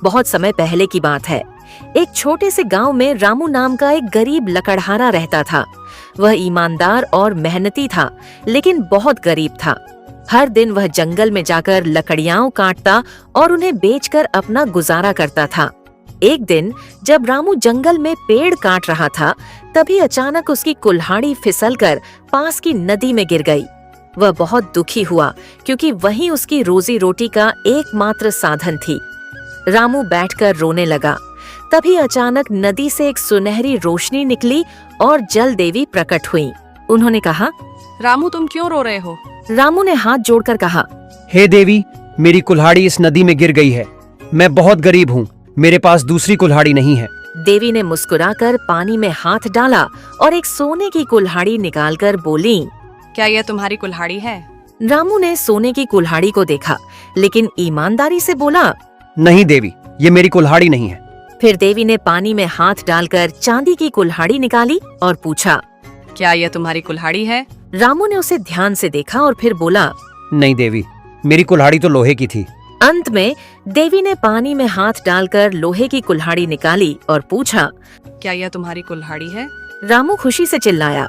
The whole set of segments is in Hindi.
बहुत समय पहले की बात है। एक छोटे से गांव में रामू नाम का एक गरीब लकड़हारा रहता था। वह ईमानदार और मेहनती था, लेकिन बहुत गरीब था। हर दिन वह जंगल में जाकर लकड़ियां काटता और उन्हें बेचकर अपना गुजारा करता था। एक दिन जब रामू जंगल में पेड़ काट रहा था, तभी अचानक उसकी कुल्हाड़ी फिसलकर पास की नदी में गिर गई। वह बहुत दुखी हुआ, क्योंकि वही उसकी रोजी रोटी का एकमात्र साधन थी। रामू बैठकर रोने लगा। तभी अचानक नदी से एक सुनहरी रोशनी निकली और जल देवी प्रकट हुई। उन्होंने कहा, रामू तुम क्यों रो रहे हो? रामू ने हाथ जोड़कर कहा, हे देवी, मेरी कुल्हाड़ी इस नदी में गिर गई है। मैं बहुत गरीब हूँ, मेरे पास दूसरी कुल्हाड़ी नहीं है। देवी ने मुस्कुराकर पानी में हाथ डाला और एक सोने की कुल्हाड़ी निकालकर बोली, क्या यह तुम्हारी कुल्हाड़ी है? रामू ने सोने की कुल्हाड़ी को देखा, लेकिन ईमानदारी से बोला, नहीं देवी, ये मेरी कुल्हाड़ी नहीं है। फिर देवी ने पानी में हाथ डालकर चांदी की कुल्हाड़ी निकाली और पूछा, क्या यह तुम्हारी कुल्हाड़ी है? रामू ने उसे ध्यान से देखा और फिर बोला, नहीं देवी, मेरी कुल्हाड़ी तो लोहे की थी। अंत में देवी ने पानी में हाथ डालकर लोहे की कुल्हाड़ी निकाली और पूछा, क्या यह तुम्हारी कुल्हाड़ी है? रामू खुशी से चिल्लाया,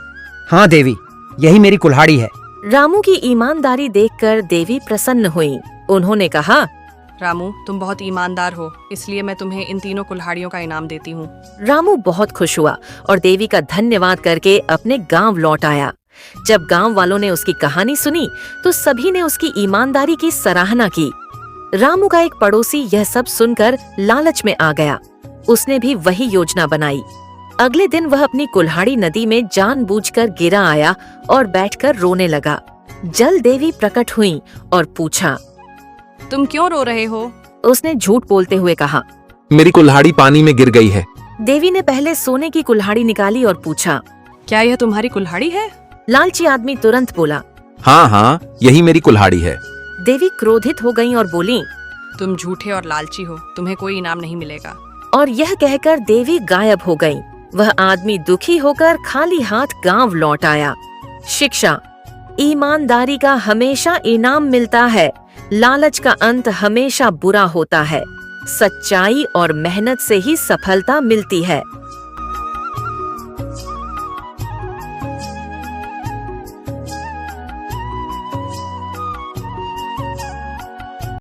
हाँ देवी, यही मेरी कुल्हाड़ी है। रामू की ईमानदारी देखकर देवी प्रसन्न हुई। उन्होंने कहा, रामू तुम बहुत ईमानदार हो, इसलिए मैं तुम्हें इन तीनों कुल्हाड़ियों का इनाम देती हूँ। रामू बहुत खुश हुआ और देवी का धन्यवाद करके अपने गांव लौट आया। जब गांव वालों ने उसकी कहानी सुनी तो सभी ने उसकी ईमानदारी की सराहना की। रामू का एक पड़ोसी यह सब सुनकर लालच में आ गया। उसने भी वही योजना बनाई। अगले दिन वह अपनी कुल्हाड़ी नदी में जानबूझकर गिरा आया और बैठकर रोने लगा। जल देवी प्रकट हुई और पूछा, तुम क्यों रो रहे हो? उसने झूठ बोलते हुए कहा, मेरी कुल्हाड़ी पानी में गिर गई है। देवी ने पहले सोने की कुल्हाड़ी निकाली और पूछा, क्या यह तुम्हारी कुल्हाड़ी है? लालची आदमी तुरंत बोला, हाँ हाँ, यही मेरी कुल्हाड़ी है। देवी क्रोधित हो गईं और बोली, तुम झूठे और लालची हो, तुम्हें कोई इनाम नहीं मिलेगा। और यह कहकर देवी गायब हो गईं। वह आदमी दुखी होकर खाली हाथ गांव लौट आया। शिक्षा, ईमानदारी का हमेशा इनाम मिलता है, लालच का अंत हमेशा बुरा होता है। सच्चाई और मेहनत से ही सफलता मिलती है।